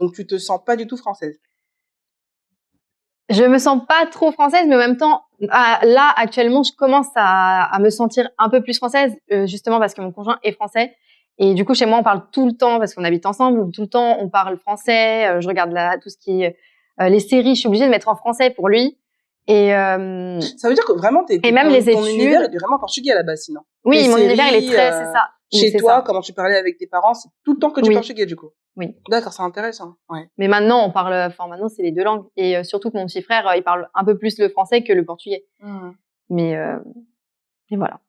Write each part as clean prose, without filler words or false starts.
Donc tu te sens pas du tout française? Je me sens pas trop française, mais en même temps, là, actuellement, je commence à me sentir un peu plus française, justement parce que mon conjoint est français. Et du coup, chez moi, on parle tout le temps, parce qu'on habite ensemble, donc tout le temps, on parle français. Je regarde tout ce qui est les séries, je suis obligée de mettre en français pour lui. Et Ça veut dire que vraiment, et même les ton univers est études. vraiment portugais à la base, sinon. Oui, Tes mon univers, il est séries, très, c'est ça. chez C'est toi, ça. comment tu parlais avec tes parents, c'est tout le temps que du Oui. portugais, du coup. Oui. D'accord, c'est intéressant. Ouais. Mais maintenant, maintenant, c'est les deux langues. Et surtout que mon petit frère, il parle un peu plus le français que le portugais. Mais voilà.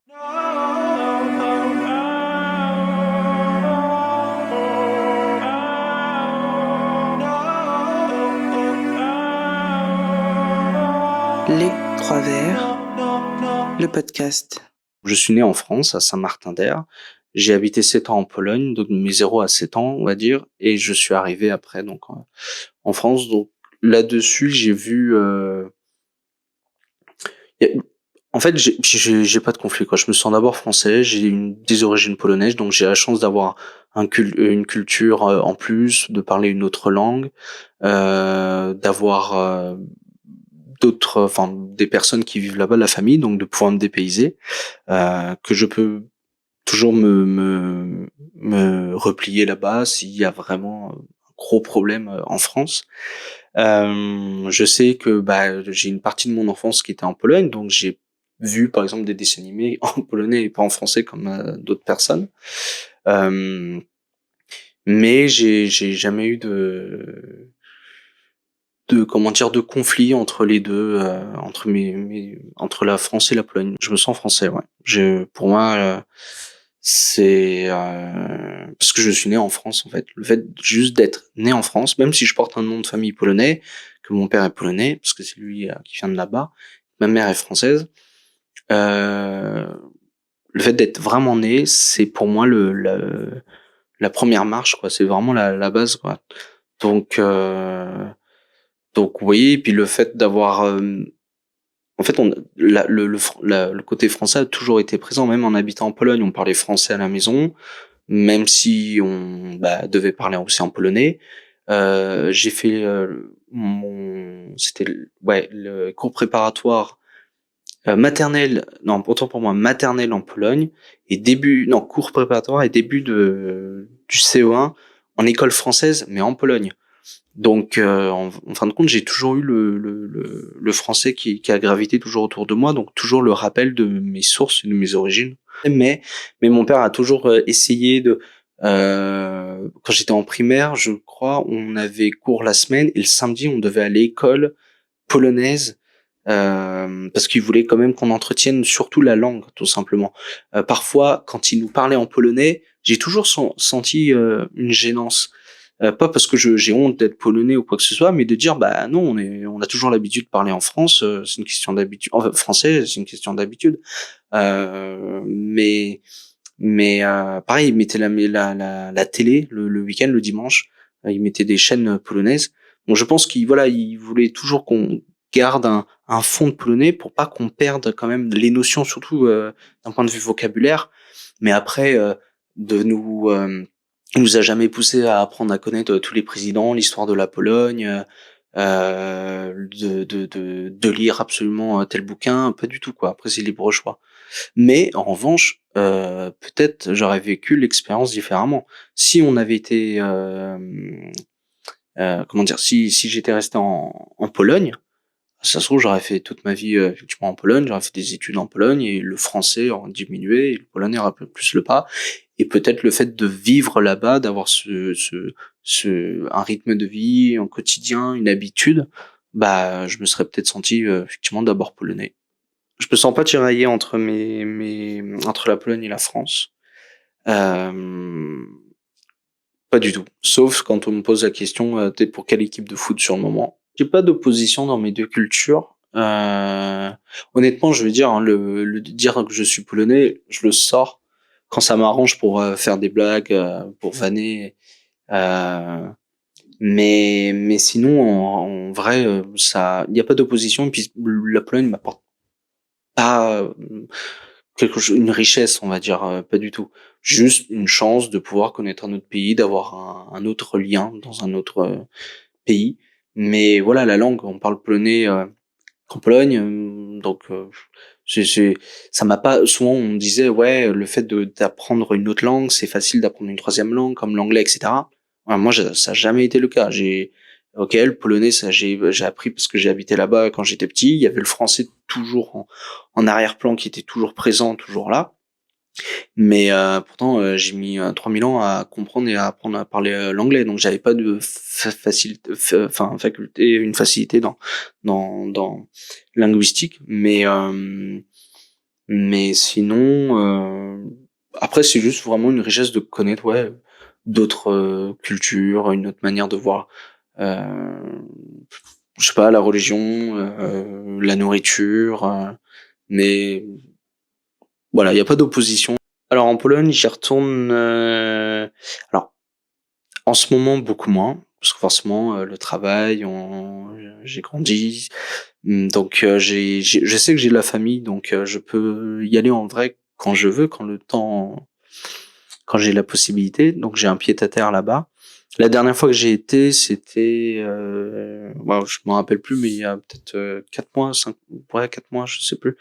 Les Trois Verts, le podcast. Je suis né en France, à Saint-Martin-d'Air. J'ai habité 7 ans en Pologne, donc mes 0 à 7 ans, on va dire, et je suis arrivé après donc en France. Donc là-dessus, j'ai vu. En fait, j'ai pas de conflit, quoi. Je me sens d'abord français. J'ai des origines polonaises, donc j'ai la chance d'avoir une culture en plus, de parler une autre langue, d'avoir des personnes qui vivent là-bas, la famille, donc de pouvoir me dépayser, que je peux toujours me replier là-bas s'il y a vraiment un gros problème en France. Je sais que j'ai une partie de mon enfance qui était en Pologne, donc j'ai vu par exemple des dessins animés en polonais et pas en français comme d'autres personnes. Mais j'ai jamais eu de conflit entre les deux, entre la France et la Pologne. Je me sens français, ouais. Pour moi, c'est parce que je suis né en France, en fait. Le fait juste d'être né en France, même si je porte un nom de famille polonais, que mon père est polonais, parce que c'est lui qui vient de là-bas, ma mère est française. Le fait d'être vraiment né, c'est pour moi la première marche, quoi. C'est vraiment la base, quoi. Donc oui, et puis le fait d'avoir en fait, le côté français a toujours été présent, même en habitant en Pologne, on parlait français à la maison, même si on devait parler aussi en polonais. J'ai fait le cours préparatoire maternelle, non, autant pour moi, maternelle en Pologne, et cours préparatoire et début du CE1 en école française, mais en Pologne. Donc, en fin de compte, j'ai toujours eu le français qui a gravité toujours autour de moi, donc toujours le rappel de mes sources et de mes origines. Mais mon père a toujours essayé quand j'étais en primaire, je crois, on avait cours la semaine et le samedi, on devait aller à l'école polonaise parce qu'il voulait quand même qu'on entretienne surtout la langue, tout simplement. Parfois, quand il nous parlait en polonais, j'ai toujours senti une gênance. Pas parce que j'ai honte d'être polonais ou quoi que ce soit, mais de dire non, on a toujours l'habitude de parler en France, c'est une question d'habitude. En français, c'est une question d'habitude. Mais pareil, il mettait la télé le week-end, le dimanche, il mettait des chaînes polonaises. Donc je pense qu'il voulait toujours qu'on garde un fond de polonais pour pas qu'on perde quand même les notions, surtout d'un point de vue vocabulaire. Mais après, il nous a jamais poussé à apprendre à connaître tous les présidents, l'histoire de la Pologne, de lire absolument tel bouquin, pas du tout, quoi. Après, c'est libre choix. Mais en revanche, peut-être j'aurais vécu l'expérience différemment. Si on avait été, si j'étais resté en Pologne, ça se trouve j'aurais fait toute ma vie effectivement en Pologne, j'aurais fait des études en Pologne et le français aurait diminué et le polonais aurait pris plus le pas. Et peut-être le fait de vivre là-bas, d'avoir un rythme de vie, un quotidien, une habitude, je me serais peut-être senti effectivement d'abord polonais. Je me sens pas tiraillé entre entre la Pologne et la France. Pas du tout. Sauf quand on me pose la question, t'es pour quelle équipe de foot sur le moment? J'ai pas d'opposition dans mes deux cultures. Honnêtement, je veux dire, hein, le dire que je suis polonais, je le sors quand ça m'arrange pour faire des blagues, pour vanner. Mais sinon, en vrai, il y a pas d'opposition. Et puis la Pologne m'apporte pas une richesse, on va dire, pas du tout. juste une chance de pouvoir connaître un autre pays, d'avoir un autre lien dans un autre pays. Mais voilà, la langue, on parle polonais en Pologne, donc ça m'a pas. Souvent, on me disait ouais, le fait d'apprendre une autre langue, c'est facile d'apprendre une troisième langue comme l'anglais, etc. Ouais, moi, ça a jamais été le cas. Ok, le polonais, ça j'ai appris parce que j'ai habité là-bas quand j'étais petit. Il y avait le français toujours en arrière-plan qui était toujours présent, toujours là. Mais pourtant, j'ai mis 3000 ans à comprendre et à apprendre à parler l'anglais, donc j'avais pas de facilité, une facilité dans linguistique. Mais sinon, après c'est juste vraiment une richesse de connaître d'autres cultures, une autre manière de voir. Je sais pas, la religion, la nourriture, mais voilà, il y a pas d'opposition. Alors en Pologne, j'y retourne. Alors en ce moment beaucoup moins, parce que forcément le travail, j'ai grandi, donc je sais que j'ai de la famille, donc je peux y aller en vrai quand je veux, quand j'ai la possibilité. Donc j'ai un pied-à-terre là-bas. La dernière fois que j'ai été, c'était, je m'en rappelle plus, mais il y a peut-être 4 mois, 4 mois, je sais plus,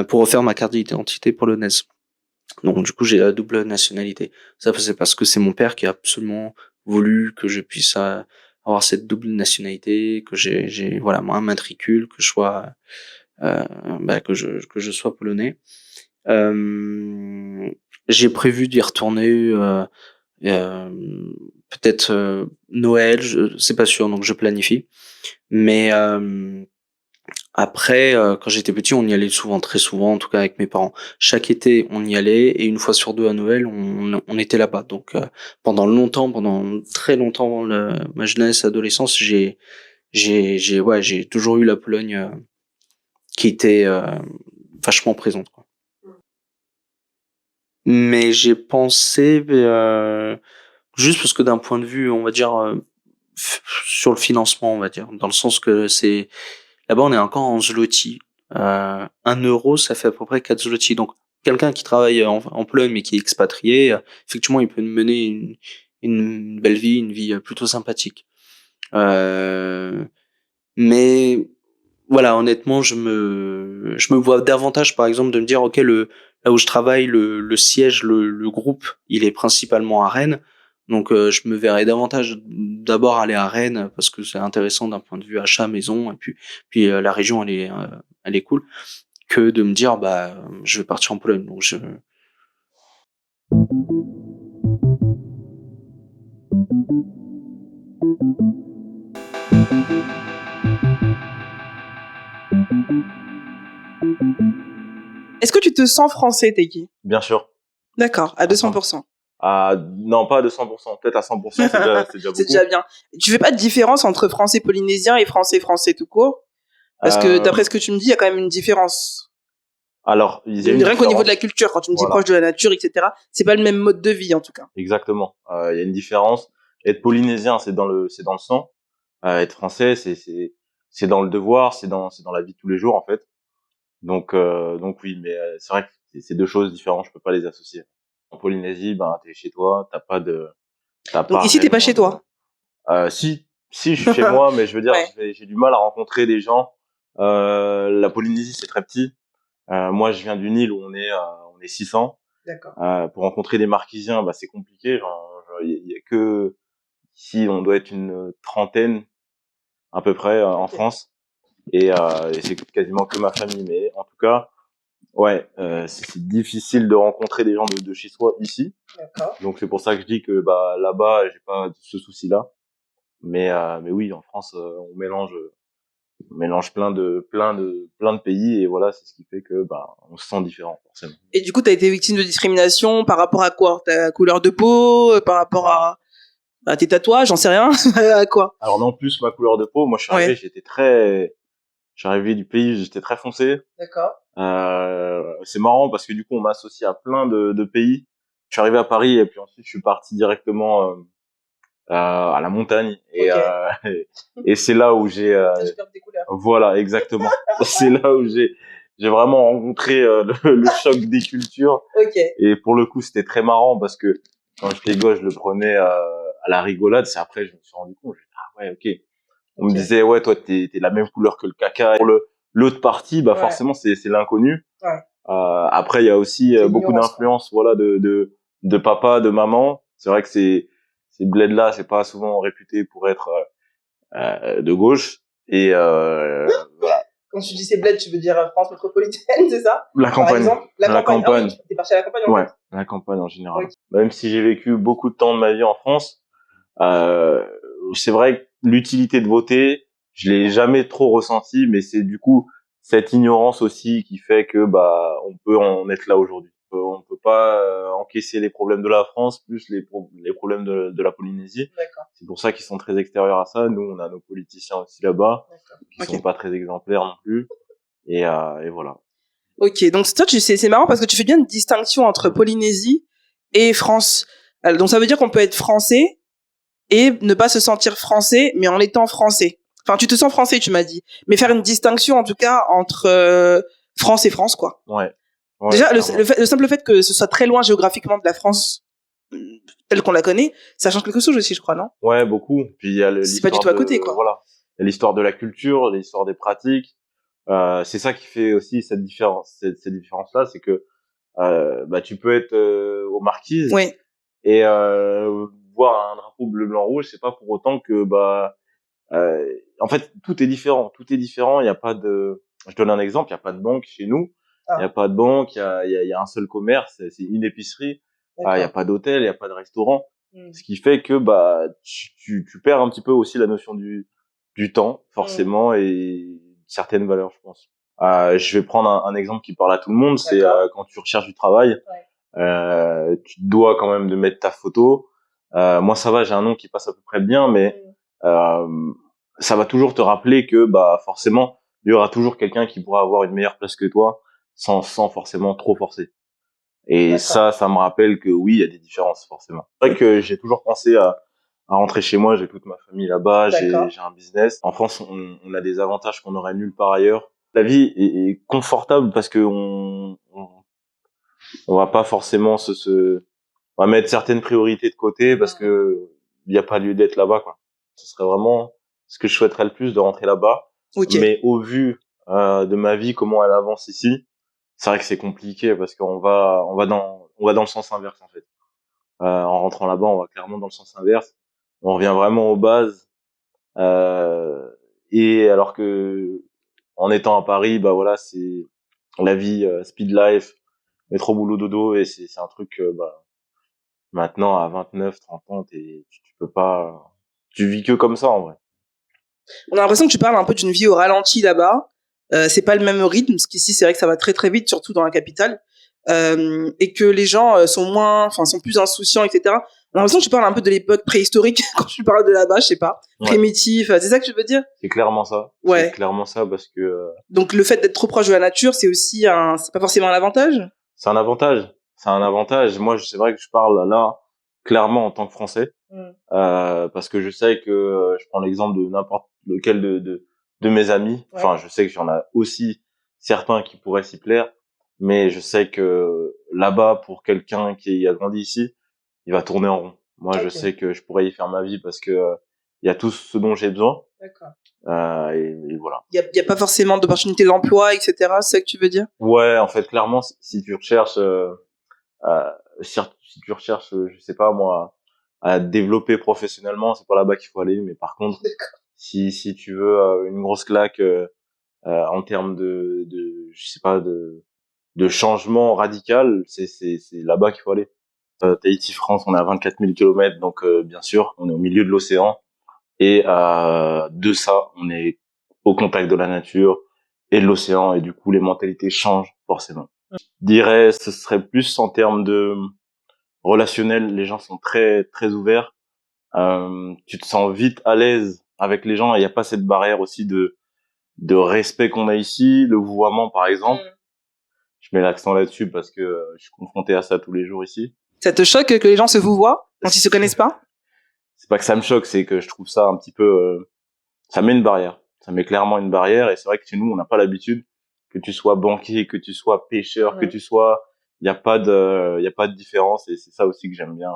pour refaire ma carte d'identité polonaise. Donc du coup j'ai la double nationalité. Ça c'est parce que c'est mon père qui a absolument voulu que je puisse avoir cette double nationalité, que j'ai voilà moi un matricule, que je sois que je sois polonais. J'ai prévu d'y retourner euh, peut-être Noël, c'est pas sûr, donc je planifie. Mais après, quand j'étais petit, on y allait souvent, très souvent, en tout cas avec mes parents. Chaque été, on y allait, et une fois sur deux à Noël, on était là-bas. Donc, pendant très longtemps, ma jeunesse, adolescence, j'ai toujours eu la Pologne qui était vachement présente, quoi. Mais j'ai pensé, juste parce que d'un point de vue, on va dire, sur le financement, on va dire, dans le sens que là-bas, on est encore en zloty. 1 euro, ça fait à peu près 4 zloty. Donc, quelqu'un qui travaille en Pologne mais qui est expatrié, effectivement, il peut mener une belle vie, une vie plutôt sympathique. Mais voilà, honnêtement, je me vois davantage, par exemple, de me dire, ok, là où je travaille, le siège, le groupe, il est principalement à Rennes. Donc, je me verrais davantage d'abord aller à Rennes parce que c'est intéressant d'un point de vue achat, maison, et puis la région, elle est cool, que de me dire, bah, je vais partir en Pologne. Donc, Est-ce que tu te sens français, Teki? Bien sûr. D'accord, à 200%. Non, pas à 200%. Peut-être à 100%, c'est déjà C'est beaucoup. déjà bien. Tu fais pas de différence entre français polynésien et français tout court? Parce que d'après ce que tu me dis, il y a quand même une différence. Alors, il y a une Rien qu'au niveau différence. de la culture, quand tu me dis Voilà. proche de la nature, etc., c'est pas le même mode de vie en tout cas. Exactement. Il y a une différence. Être polynésien, c'est dans le sang. Être français, c'est dans le devoir, c'est dans la vie de tous les jours en fait. Donc oui, mais c'est vrai que c'est deux choses différentes. Je peux pas les associer. En Polynésie, ben t'es chez toi, t'as Donc ici, t'es pas chez toi. Si, je suis chez moi, mais je veux dire, Ouais. j'ai du mal à rencontrer des gens. La Polynésie, c'est très petit. Moi, je viens d'une île où on est 600. D'accord. Pour rencontrer des Marquisiens, bah, c'est compliqué. Il y a que ici, on doit être une trentaine à peu près en France, et c'est quasiment que ma famille. Mais en tout cas, ouais, c'est difficile de rencontrer des gens de chez soi ici. D'accord. Donc c'est pour ça que je dis que bah là-bas, j'ai pas ce souci-là. Mais oui, en France, on mélange plein de pays, et voilà, c'est ce qui fait que bah on se sent différent forcément. Et du coup, t'as été victime de discrimination par rapport à quoi? Ta couleur de peau, par rapport à tes tatouages, j'en sais rien. À quoi? Alors non, plus ma couleur de peau, moi je suis arrivé, je suis arrivé du pays, j'étais très foncé. D'accord. C'est marrant parce que du coup on m'associe à plein de pays. Je suis arrivé à Paris et puis ensuite je suis parti directement à la montagne, et et c'est là où j'ai T'as perdu tes couleurs. voilà, exactement. C'est là où j'ai vraiment rencontré le choc des cultures. Ok. Et pour le coup, c'était très marrant parce que quand j'étais gosse, je le prenais à la rigolade. C'est après, je me suis rendu compte. Je me dis, ah ouais, ok. On me Ok. disait, ouais, toi, t'es de la même couleur que le caca. Pour l'autre partie, bah Ouais. forcément, c'est l'inconnu. Ouais. Après, il y a aussi C'est beaucoup l'ignorance, d'influence, voilà, de papa, de maman. C'est vrai que ces bleds-là, c'est pas souvent réputé pour être de gauche. Et voilà. Quand tu dis c'est bled, tu veux dire France métropolitaine, c'est ça? La Par campagne. exemple, la La campagne. Ah campagne. oui, t'es parti à la campagne en Ouais, fait. la campagne en général. Ok. Même si j'ai vécu beaucoup de temps de ma vie en France, euh, c'est vrai que l'utilité de voter, je l'ai jamais trop ressenti, mais c'est du coup cette ignorance aussi qui fait que bah on peut en être là aujourd'hui. On peut pas encaisser les problèmes de la France plus les problèmes de la Polynésie. D'accord. C'est pour ça qu'ils sont très extérieurs à ça. Nous, on a nos politiciens aussi là-bas qui Ok. sont pas très exemplaires non plus. Et voilà. Ok, donc toi, c'est marrant parce que tu fais bien une distinction entre Polynésie et France. Donc ça veut dire qu'on peut être français et ne pas se sentir français, mais en étant français. Enfin, tu te sens français, tu m'as dit. Mais faire une distinction, en tout cas, entre France et France, quoi. Ouais. Déjà, clairement. le simple fait que ce soit très loin géographiquement de la France telle qu'on la connaît, ça change quelque chose aussi, je crois, non? Ouais, beaucoup. Puis il y a C'est pas du l'histoire tout à de côté, quoi. voilà, il y a l'histoire de la culture, l'histoire des pratiques. C'est ça qui fait aussi cette différence, cette différence-là, c'est que bah tu peux être aux Marquises Oui. et voir un drapeau bleu blanc rouge, c'est pas pour autant que bah en fait tout est différent, tout est différent. Il y a pas de, je donne un exemple, il y a pas de banque chez nous, il y a pas de banque, il y a un seul commerce, c'est une épicerie. Il y a pas d'hôtel, il y a pas de restaurant. Ce qui fait que bah tu perds un petit peu aussi la notion du temps forcément et certaines valeurs, je pense. Je vais prendre un exemple qui parle à tout le monde, c'est quand tu recherches du travail, tu te dois quand même de mettre ta photo. Moi ça va, j'ai un nom qui passe à peu près bien, mais ça va toujours te rappeler que bah forcément il y aura toujours quelqu'un qui pourra avoir une meilleure place que toi sans forcément trop forcer. Et ça me rappelle que oui, il y a des différences forcément. C'est vrai que j'ai toujours pensé à rentrer chez moi, j'ai toute ma famille là-bas, j'ai un business. En France, on a des avantages qu'on aurait nulle part ailleurs. La vie est confortable parce que on va pas forcément on va mettre certaines priorités de côté parce que il y a pas lieu d'être là-bas, quoi. Ce serait vraiment ce que je souhaiterais le plus, de rentrer là-bas. Ok. Mais au vu de ma vie, comment elle avance ici, c'est vrai que c'est compliqué parce qu'on on va dans le sens inverse en fait. En rentrant là-bas, on va clairement dans le sens inverse. On revient vraiment aux bases. Et alors que en étant à Paris, bah voilà, c'est la vie speed life, métro boulot dodo, et c'est un truc bah maintenant à 29, 30 ans, tu peux pas, tu vis que comme ça en vrai. On a l'impression que tu parles un peu d'une vie au ralenti là-bas. C'est pas le même rythme, parce qu'ici, c'est vrai que ça va très très vite, surtout dans la capitale. Et que les gens sont plus insouciants, etc. On a l'impression que tu parles un peu de l'époque préhistorique quand tu parles de là-bas, je sais pas. Ouais. Primitif, c'est ça que tu veux dire? C'est clairement ça. Ouais. C'est clairement ça parce que Donc le fait d'être trop proche de la nature, c'est aussi c'est pas forcément un avantage? c'est un avantage. C'est un avantage. Moi, c'est vrai que je parle là clairement en tant que Français, parce que je sais que je prends l'exemple de n'importe lequel de mes amis. Enfin, je sais que j'en ai aussi certains qui pourraient s'y plaire, mais je sais que là-bas, pour quelqu'un qui a grandi ici, il va tourner en rond. Moi, je sais que je pourrais y faire ma vie parce que il y a tout ce dont j'ai besoin. D'accord. Et voilà. Il y a pas forcément d'opportunités d'emploi, etc. C'est ça que tu veux dire? Ouais, en fait, clairement, si tu recherches, si tu recherches, je sais pas moi, à te développer professionnellement, c'est pas là-bas qu'il faut aller. Mais par contre, si tu veux une grosse claque en termes je sais pas, de changement radical, c'est là-bas qu'il faut aller. Tahiti, France, on est à 24 000 kilomètres, donc bien sûr, on est au milieu de l'océan. Et de ça, on est au contact de la nature et de l'océan, et du coup, les mentalités changent forcément. Je dirais, ce serait plus en termes de relationnel. Les gens sont très très ouverts. Tu te sens vite à l'aise avec les gens. Il n'y a pas cette barrière aussi de respect qu'on a ici. Le vouvoiement, par exemple. Je mets l'accent là-dessus parce que je suis confronté à ça tous les jours ici. Ça te choque que les gens se vouvoient quand ils se connaissent pas? C'est pas que ça me choque, c'est que je trouve ça un petit peu, ça met une barrière. Ça met clairement une barrière, et c'est vrai que chez nous, on n'a pas l'habitude. que tu sois banquier, que tu sois pêcheur, que tu sois, il y a pas de différence, et c'est ça aussi que j'aime bien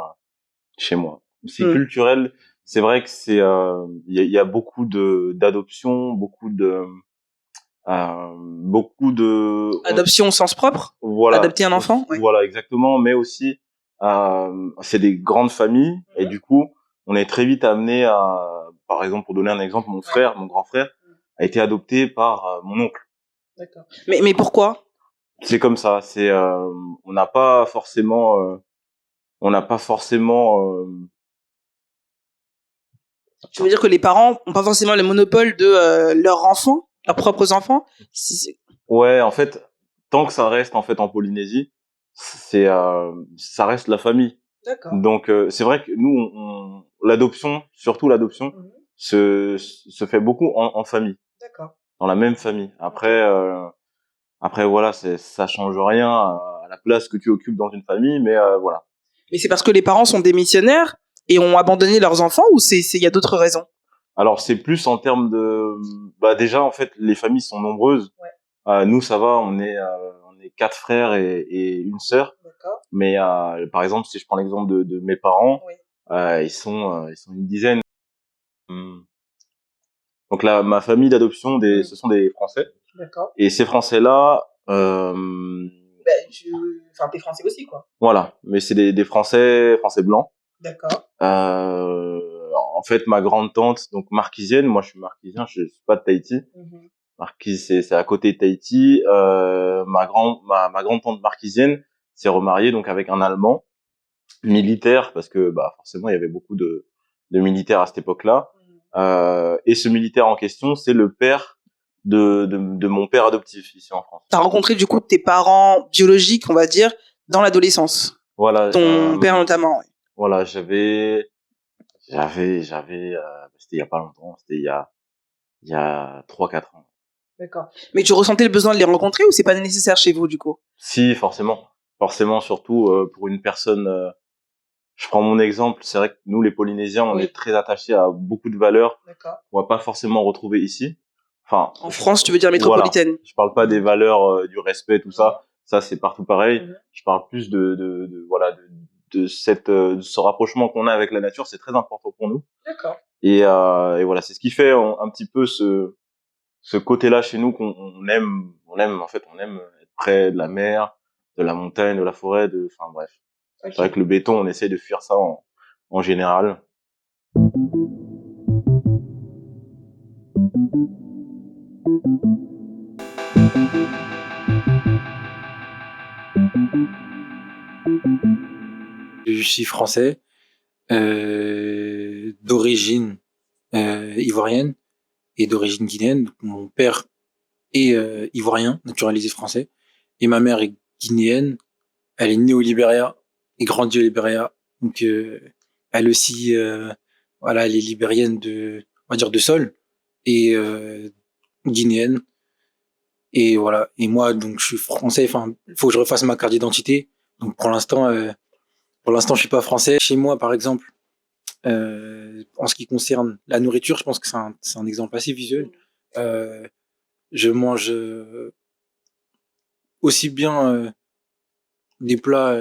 chez moi. C'est culturel. C'est vrai que il y a beaucoup d'adoptions, beaucoup de Adoption au sens propre. voilà, Adopter un enfant. Ouais. voilà, exactement, mais aussi c'est des grandes familles, et du coup on est très vite amené à, par exemple, pour donner un exemple, mon grand frère a été adopté par mon oncle. D'accord. Mais pourquoi? C'est comme ça, on n'a pas forcément Tu veux dire que les parents ont pas forcément le monopole de leurs enfants, leurs propres enfants? Ouais, en fait, tant que ça reste en fait en Polynésie, ça reste la famille. D'accord. Donc c'est vrai que nous, l'adoption, surtout l'adoption, se fait beaucoup en famille, D'accord. dans la même famille. Après voilà, ça change rien à la place que tu occupes dans une famille, mais voilà. Mais c'est parce que les parents sont démissionnaires et ont abandonné leurs enfants, ou il y a d'autres raisons? Alors c'est plus en termes déjà en fait les familles sont nombreuses. Ouais. Nous ça va, on est 4 frères et une sœur. D'accord. Mais par exemple, si je prends l'exemple de mes parents, ils sont une dizaine. Donc là, ma famille d'adoption, ce sont des Français. D'accord. Et ces Français-là, t'es français aussi, quoi. voilà, mais c'est des Français blancs. D'accord. En fait, ma grande tante, donc marquisienne, moi je suis marquisien, je suis pas de Tahiti. Marquise, c'est à côté de Tahiti. Ma grande tante marquisienne s'est remariée donc avec un Allemand militaire, parce que forcément il y avait beaucoup de militaires à cette époque-là. Et ce militaire en question, c'est le père de mon père adoptif ici en France. T'as rencontré du coup tes parents biologiques, on va dire, dans l'adolescence. Voilà. Ton père notamment. Voilà, c'était il y a pas longtemps, c'était il y a 3-4 ans. D'accord. Mais tu ressentais le besoin de les rencontrer, ou c'est pas nécessaire chez vous du coup? Si, forcément. Forcément, surtout pour une personne. Je prends mon exemple. C'est vrai que nous, les Polynésiens, on est très attachés à beaucoup de valeurs. D'accord. On va pas forcément retrouver ici. Enfin. En France, tu veux dire métropolitaine. Voilà. Je parle pas des valeurs du respect, tout ça. Ça, c'est partout pareil. Je parle plus de ce rapprochement qu'on a avec la nature. C'est très important pour nous. D'accord. Et voilà, c'est ce qui fait un petit peu ce côté-là chez nous qu'on aime. On aime être près de la mer, de la montagne, de la forêt, enfin bref. Okay. C'est vrai que le béton, on essaie de fuir ça en général. Je suis français, d'origine ivoirienne et d'origine guinéenne. Mon père est ivoirien, naturalisé français, et ma mère est guinéenne. Elle est née au Libéria et grandie au Libéria. Donc elle aussi, elle est libérienne on va dire de sol, et guinéenne. Et voilà. Et moi, donc, je suis français. Enfin, il faut que je refasse ma carte d'identité. Donc pour l'instant, je suis pas français. Chez moi, par exemple, en ce qui concerne la nourriture, je pense que c'est un exemple assez visuel. Je mange aussi bien des plats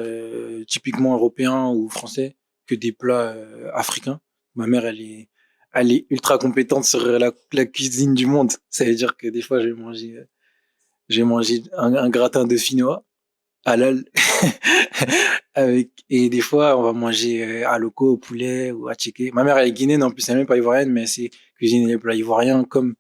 typiquement européens ou français que des plats africains. Ma mère, elle est ultra compétente sur la cuisine du monde. Ça veut dire que des fois, j'ai mangé un gratin de finois halal et des fois on va manger à loco, au poulet ou à tchéké. Ma mère elle est guinéenne en plus, elle est même pas ivoirienne, mais c'est cuisine les plats ivoiriens comme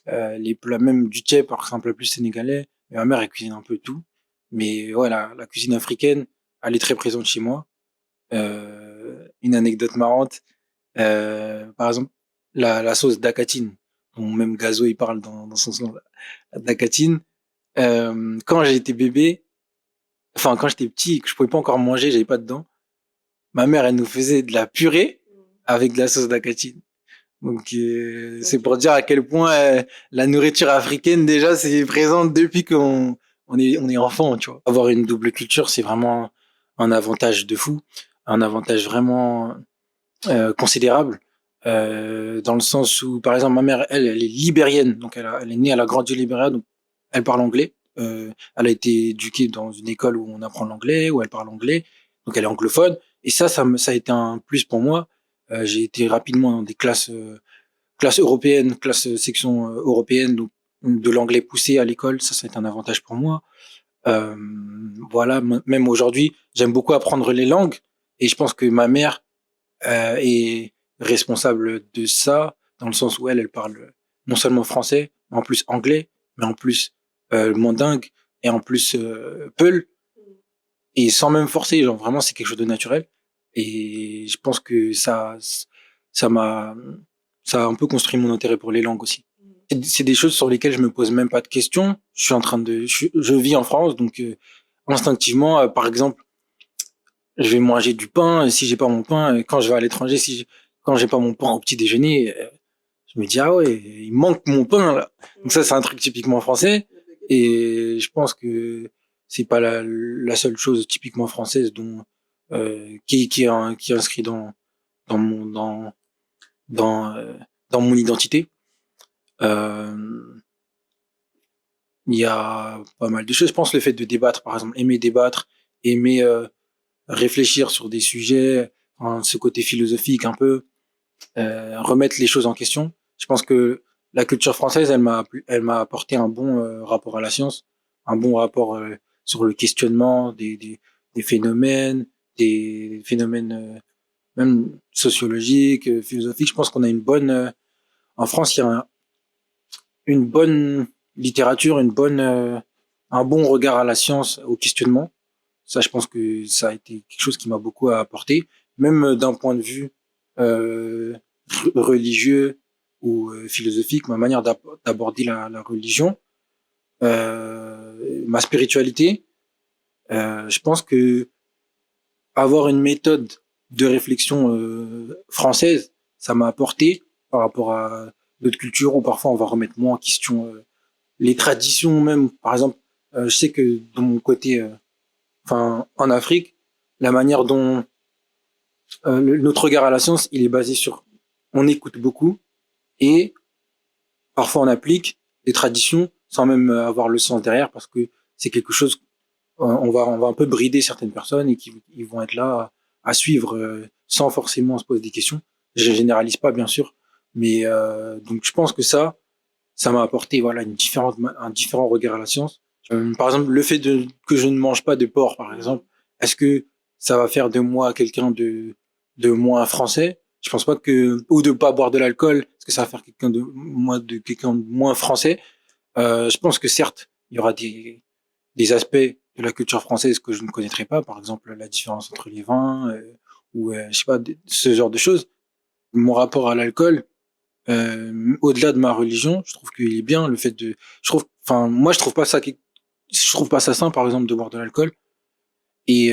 les plats même du tchèp, par exemple plus sénégalais. Mais ma mère elle cuisine un peu tout, mais ouais, la cuisine africaine elle est très présente chez moi. Une anecdote marrante, par exemple la sauce dakatine, dont même Gazo il parle dans son son, la dakatine. Quand j'étais bébé, enfin quand j'étais petit, que je pouvais pas encore manger, j'avais pas de dents, ma mère elle nous faisait de la purée avec de la sauce d'acatine. Donc c'est pour dire à quel point la nourriture africaine déjà c'est présente depuis qu'on est enfant, tu vois. Avoir une double culture, c'est vraiment un avantage de fou, un avantage vraiment considérable. Dans le sens où, par exemple, ma mère, elle est libérienne, donc elle est née, elle a grandi au Libéria, donc elle parle anglais, elle a été éduquée dans une école où on apprend l'anglais, où elle parle anglais, donc elle est anglophone. Et ça a été un plus pour moi. J'ai été rapidement dans des classes européennes, section européenne, donc de l'anglais poussé à l'école. Ça a été un avantage pour moi. Voilà, même aujourd'hui, j'aime beaucoup apprendre les langues, et je pense que ma mère est responsable de ça, dans le sens où elle parle non seulement français, mais en plus anglais, mais en plus mandingue, et en plus peul, et sans même forcer, genre vraiment c'est quelque chose de naturel. Et je pense que ça m'a ça a un peu construit mon intérêt pour les langues aussi. C'est des choses sur lesquelles je me pose même pas de questions. Je vis en France, donc instinctivement, par exemple, je vais manger du pain. Si j'ai pas mon pain, quand je vais à l'étranger, quand j'ai pas mon pain au petit déjeuner, je me dis ah ouais, il manque mon pain là. Donc ça, c'est un truc typiquement français, et je pense que c'est pas la seule chose typiquement française dont qui est inscrit dans mon dans euh, dans mon identité. Euh, il y a pas mal de choses. Je pense le fait de débattre, par exemple, aimer débattre, aimer réfléchir sur des sujets, hein, ce côté philosophique un peu, remettre les choses en question. Je pense que la culture française, elle m'a apporté un bon rapport à la science, un bon rapport sur le questionnement des phénomènes même sociologiques, philosophiques. Je pense qu'on a une bonne, en France, il y a une bonne littérature, un bon regard à la science, au questionnement. Ça, je pense que ça a été quelque chose qui m'a beaucoup apporté, même d'un point de vue euh, religieux ou philosophique, ma manière d'aborder la religion, ma spiritualité. Je pense que avoir une méthode de réflexion française, ça m'a apporté par rapport à d'autres cultures où parfois on va remettre moins en question les traditions même. Par exemple, je sais que dans mon côté, en Afrique, la manière dont notre regard à la science, il est basé sur, on écoute beaucoup, et parfois on applique des traditions sans même avoir le sens derrière, parce que c'est quelque chose, on va un peu brider certaines personnes, et qui ils vont être là à suivre sans forcément se poser des questions. Je généralise pas bien sûr, mais donc je pense que ça m'a apporté voilà un différent regard à la science. Par exemple, le fait que je ne mange pas de porc, par exemple, est-ce que ça va faire de moi quelqu'un de moins français? Je pense pas que, ou de pas boire de l'alcool, est-ce que ça va faire quelqu'un de moins français? Je pense que certes, il y aura des aspects de la culture française que je ne connaîtrais pas, par exemple la différence entre les vins, ou je sais pas, ce genre de choses. Mon rapport à l'alcool, au-delà de ma religion, je trouve qu'il est bien le fait de, moi je trouve pas ça, je trouve pas ça sain, par exemple, de boire de l'alcool. Et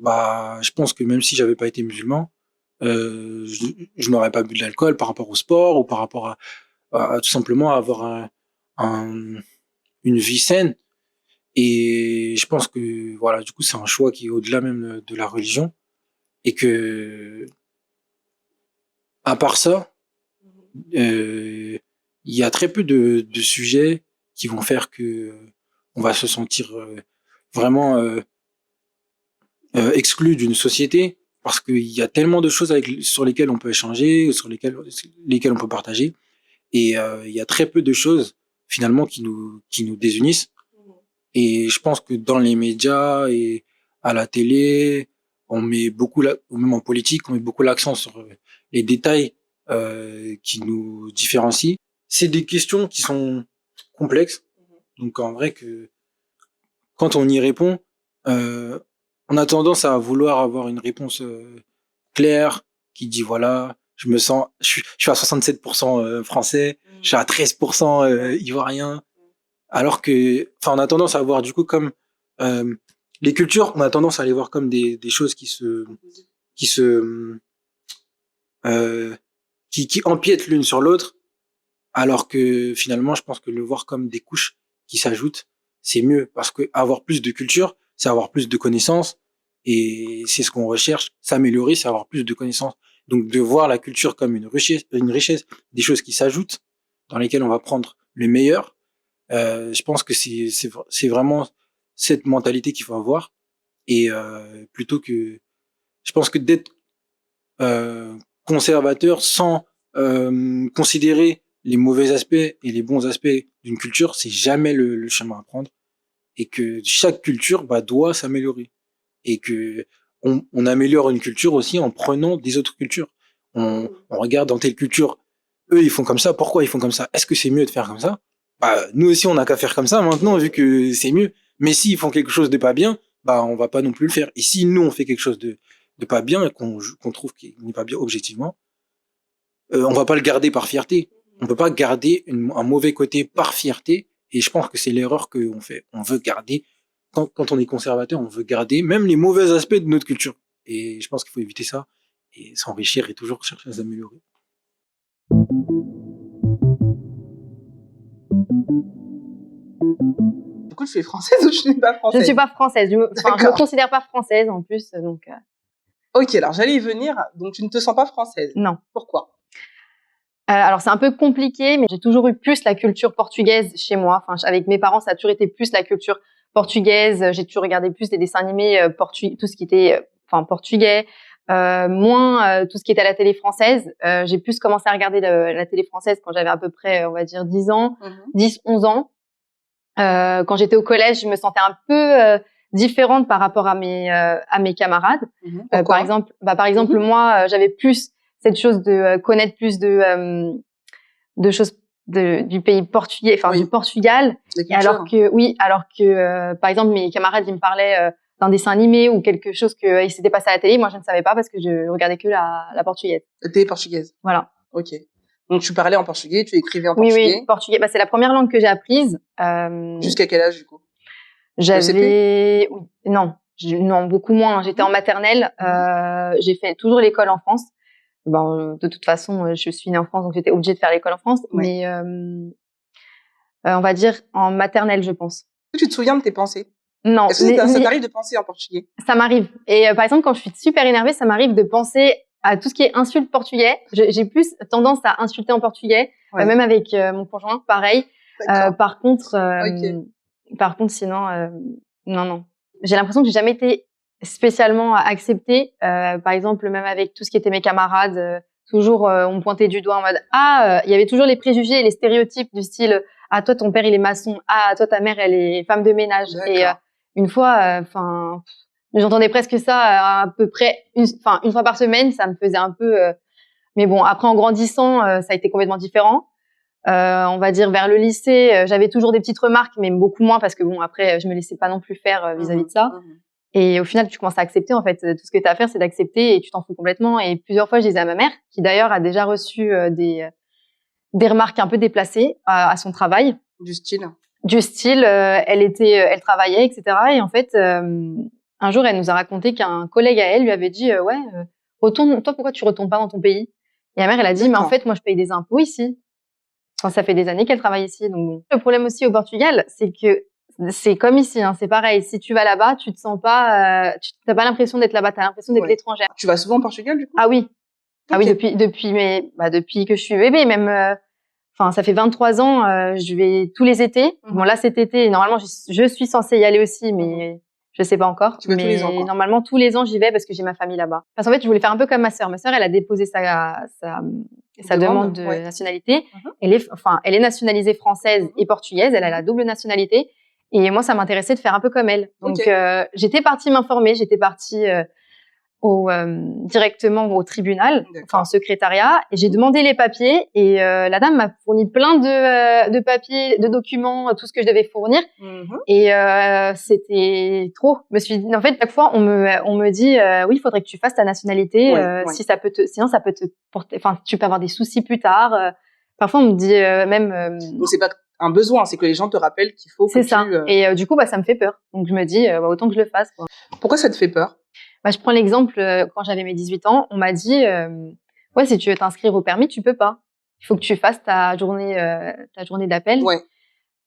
bah, je pense que même si j'avais pas été musulman, je n'aurais pas bu de l'alcool par rapport au sport, ou par rapport à tout simplement avoir une vie saine. Et je pense que voilà, du coup, c'est un choix qui est au-delà même de la religion, et que à part ça, il y a très peu de sujets qui vont faire que on va se sentir vraiment exclu d'une société, parce qu'il y a tellement de choses sur lesquelles on peut échanger, sur lesquelles on peut partager, et il y a très peu de choses finalement qui nous désunissent. Et je pense que dans les médias et à la télé, on met beaucoup, ou même en politique, on met beaucoup l'accent sur les détails qui nous différencient. C'est des questions qui sont complexes, donc en vrai que quand on y répond, euh, on a tendance à vouloir avoir une réponse claire qui dit voilà, je suis à 67% français, je suis à 13% ivoirien, alors que, enfin, on a tendance à voir du coup comme les cultures, on a tendance à les voir comme des choses qui se qui empiètent l'une sur l'autre, alors que finalement, je pense que le voir comme des couches qui s'ajoutent, c'est mieux, parce que avoir plus de culture, c'est avoir plus de connaissances, et c'est ce qu'on recherche. S'améliorer, c'est avoir plus de connaissances. Donc, de voir la culture comme une richesse, des choses qui s'ajoutent, dans lesquelles on va prendre le meilleur, Je pense que c'est vraiment cette mentalité qu'il faut avoir. Et plutôt que, je pense que d'être conservateur sans considérer les mauvais aspects et les bons aspects d'une culture, c'est jamais le chemin à prendre. Et que chaque culture doit s'améliorer. Et que on améliore une culture aussi en prenant des autres cultures. On regarde dans telle culture, eux ils font comme ça, pourquoi ils font comme ça? Est-ce que c'est mieux de faire comme ça? Nous aussi on n'a qu'à faire comme ça maintenant vu que c'est mieux. Mais s'ils font quelque chose de pas bien, on va pas non plus le faire. Et si nous on fait quelque chose de pas bien et qu'on trouve qu'il n'est pas bien objectivement, on va pas le garder par fierté. On peut pas garder un mauvais côté par fierté. Et je pense que c'est l'erreur qu'on fait. On veut garder, quand on est conservateur, on veut garder même les mauvais aspects de notre culture. Et je pense qu'il faut éviter ça et s'enrichir et toujours chercher à s'améliorer. Du coup, tu es française ou tu n'es pas Je française? ne suis pas française. Enfin, je me considère pas française en plus, donc. Ok, alors j'allais y venir. Donc, tu ne te sens pas française? Non. Pourquoi? Alors c'est un peu compliqué, mais j'ai toujours eu plus la culture portugaise chez moi. Enfin, avec mes parents, ça a toujours été plus la culture portugaise. J'ai toujours regardé plus des dessins animés tout ce qui était portugais, moins tout ce qui était à la télé française. J'ai plus commencé à regarder la télé française quand j'avais à peu près, on va dire 10 ans, 10, 11 ans. Quand j'étais au collège, je me sentais un peu différente par rapport à mes camarades. Par exemple, moi, j'avais plus cette chose de connaître plus de choses du pays portugais, du Portugal. Alors que par exemple mes camarades ils me parlaient d'un dessin animé ou quelque chose qui s'était passé à la télé, moi je ne savais pas parce que je regardais que la portugaise. La télé portugaise. Voilà. Ok. Donc tu parlais en portugais, tu écrivais en portugais. Oui, portugais. C'est la première langue que j'ai apprise. Jusqu'à quel âge du coup? J'avais non, beaucoup moins. J'étais en maternelle. J'ai fait toujours l'école en France. De toute façon, je suis née en France, donc j'étais obligée de faire l'école en France. Ouais. Mais on va dire en maternelle, je pense. Est-ce que tu te souviens de tes pensées? Non. Est-ce que ça t'arrive de penser en portugais? Ça m'arrive. Et par exemple, quand je suis super énervée, ça m'arrive de penser à tout ce qui est insulte portugais. J'ai plus tendance à insulter en portugais, même avec mon conjoint, pareil. Par contre, sinon, non. J'ai l'impression que j'ai jamais été spécialement acceptée. Par exemple, même avec tout ce qui était mes camarades, toujours on me pointait du doigt en mode il y avait toujours les préjugés et les stéréotypes du style toi ton père il est maçon, toi ta mère elle est femme de ménage. Et une fois j'entendais presque ça à peu près une fois par semaine. Ça me faisait un peu mais bon, après en grandissant ça a été complètement différent. On va dire vers le lycée, j'avais toujours des petites remarques mais beaucoup moins parce que bon après je me laissais pas non plus faire vis-à-vis de ça. Et au final, tu commences à accepter, en fait. Tout ce que tu as à faire, c'est d'accepter et tu t'en fous complètement. Et plusieurs fois, je disais à ma mère, qui d'ailleurs a déjà reçu des remarques un peu déplacées à son travail. Du style, elle travaillait, etc. Et en fait, un jour, elle nous a raconté qu'un collègue à elle lui avait dit, retourne, toi, pourquoi tu retournes pas dans ton pays? Et ma mère, elle a dit, mais en fait, moi, je paye des impôts ici. Enfin, ça fait des années qu'elle travaille ici. Donc bon. Le problème aussi au Portugal, c'est que c'est comme ici, c'est pareil. Si tu vas là-bas, tu te sens pas, t'as pas l'impression d'être là-bas, t'as l'impression d'être l'étrangère. Tu vas souvent au Portugal du coup? Ah oui, depuis que je suis bébé, même. Ça fait 23 ans, je vais tous les étés. Bon là, cet été, normalement, je suis censée y aller aussi, mais je sais pas encore. Tu vas tous les ans, quoi. Normalement, tous les ans, j'y vais parce que j'ai ma famille là-bas. Parce qu'en fait, je voulais faire un peu comme ma sœur. Ma sœur, elle a déposé sa demande de nationalité. Elle est nationalisée française et portugaise. Elle a la double nationalité. Et moi, ça m'intéressait de faire un peu comme elle. Donc, j'étais partie m'informer. J'étais partie directement au tribunal, au secrétariat, et j'ai demandé les papiers. Et la dame m'a fourni plein de papiers, de documents, tout ce que je devais fournir. Et c'était trop. Je me suis dit, en fait, chaque fois, on me dit, oui, il faudrait que tu fasses ta nationalité, sinon ça peut te porter. Enfin, tu peux avoir des soucis plus tard. Parfois, on me dit même. Donc c'est pas un besoin, c'est que les gens te rappellent qu'il faut que c'est ça. Et du coup, ça me fait peur. Donc je me dis, autant que je le fasse, quoi. Pourquoi ça te fait peur? Je prends l'exemple, quand j'avais mes 18 ans, on m'a dit, si tu veux t'inscrire au permis, tu peux pas. Il faut que tu fasses ta journée d'appel.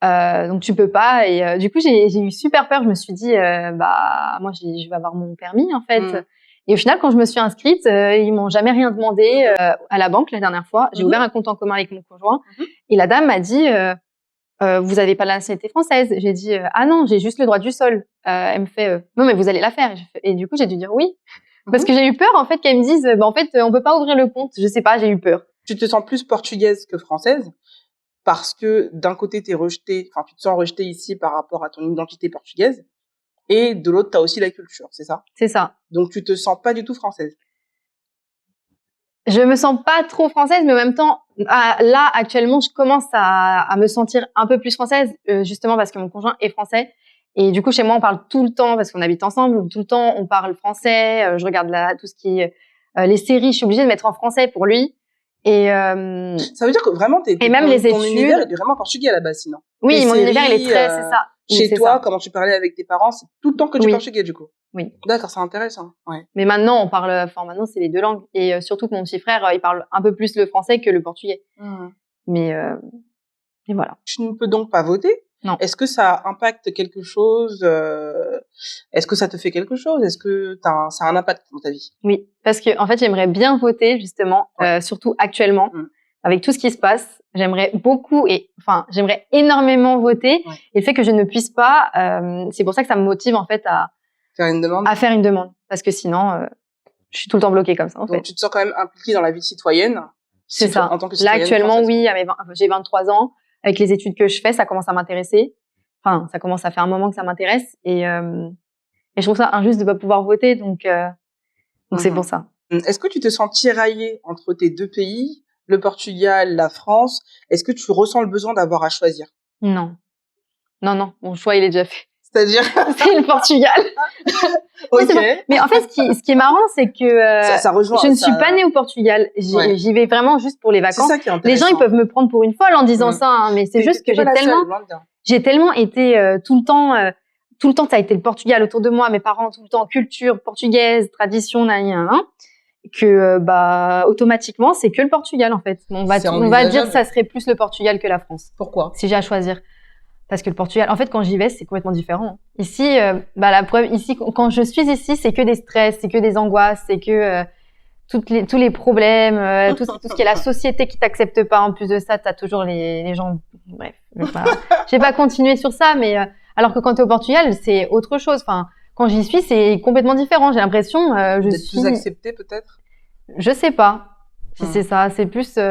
Donc tu peux pas. Et du coup, j'ai eu super peur. Je me suis dit, moi, je vais avoir mon permis, en fait. Et au final, quand je me suis inscrite, ils m'ont jamais rien demandé à la banque la dernière fois. J'ai ouvert un compte en commun avec mon conjoint. Et la dame m'a dit, vous avez pas la nationalité française. J'ai dit ah non, j'ai juste le droit du sol. Elle me fait non mais vous allez la faire. Et du coup j'ai dû dire oui parce que j'ai eu peur en fait qu'elle me dise en fait on peut pas ouvrir le compte. Je sais pas, j'ai eu peur. Tu te sens plus portugaise que française parce que d'un côté t'es rejetée, enfin tu te sens rejetée ici par rapport à ton identité portugaise et de l'autre t'as aussi la culture, c'est ça? C'est ça. Donc tu te sens pas du tout française. Je me sens pas trop française, mais en même temps, là, actuellement, je commence à me sentir un peu plus française, justement parce que mon conjoint est français. Et du coup, chez moi, on parle tout le temps, parce qu'on habite ensemble, donc tout le temps, on parle français. Je regarde tout ce qui est les séries, je suis obligée de mettre en français pour lui. Et ça veut dire que vraiment et même les ton études. univers est vraiment portugais à la base, sinon. Oui, Tes mon univers, il est séries, très, c'est ça. Chez C'est toi, ça. comment tu parlais avec tes parents, c'est tout le temps que tu Oui. portugais, du coup. Oui. D'accord, c'est intéressant. Ouais. Mais maintenant, on parle, enfin, maintenant, c'est les deux langues. Et surtout que mon petit frère, il parle un peu plus le français que le portugais. Mais voilà. Tu ne peux donc pas voter? Non. Est-ce que ça impacte quelque chose? Est-ce que ça te fait quelque chose? Est-ce que ça a un impact dans ta vie? Oui, parce que en fait, j'aimerais bien voter justement, surtout actuellement, avec tout ce qui se passe. J'aimerais beaucoup j'aimerais énormément voter. Ouais. Et le fait que je ne puisse pas, c'est pour ça que ça me motive en fait à Faire une demande? faire une demande, parce que sinon, je suis tout le temps bloquée comme ça en Donc fait. tu te sens quand même impliquée dans la vie citoyenne? C'est ça. En tant que Là citoyenne actuellement, française. oui, j'ai 23 ans. Avec les études que je fais, ça commence à m'intéresser. Enfin, ça commence à faire un moment que ça m'intéresse et je trouve ça injuste de pas pouvoir voter, donc c'est pour ça. Est-ce que tu te sens tiraillée entre tes deux pays, le Portugal, la France? Est-ce que tu ressens le besoin d'avoir à choisir? Non, mon choix il est déjà fait. C'est-à-dire? C'est le Portugal. Ok. Mais en fait, ce qui est marrant, c'est que Ça rejoint. je ne suis pas née au Portugal. J'y vais vraiment juste pour les C'est vacances. ça qui est Les intéressant. gens, ils peuvent me prendre pour une folle en disant ça, hein, mais c'est juste que j'ai tellement été tout le temps, ça a été le Portugal autour de moi, mes parents tout le temps, culture portugaise, tradition, que automatiquement, c'est que le Portugal en fait. On va dire que ça serait plus le Portugal que la France. Pourquoi? Si j'ai à choisir. Parce que le Portugal, en fait, quand j'y vais, c'est complètement différent. Ici, la preuve, ici, quand je suis ici, c'est que des stress, c'est que des angoisses, c'est que tous les problèmes, tout ce qui est la société qui t'accepte pas. En plus de ça, t'as toujours les gens. Bref, j'ai pas continué sur ça, mais alors que quand t'es au Portugal, c'est autre chose. Enfin, quand j'y suis, c'est complètement différent. J'ai l'impression, je suis plus acceptée peut-être. Je sais pas si c'est ça. C'est plus, c'est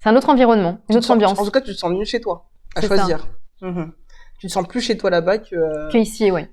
un autre environnement, une autre ambiance. En tout cas, tu te sens mieux chez toi. À C'est choisir. Tu te sens plus chez toi là-bas que ici, ouais.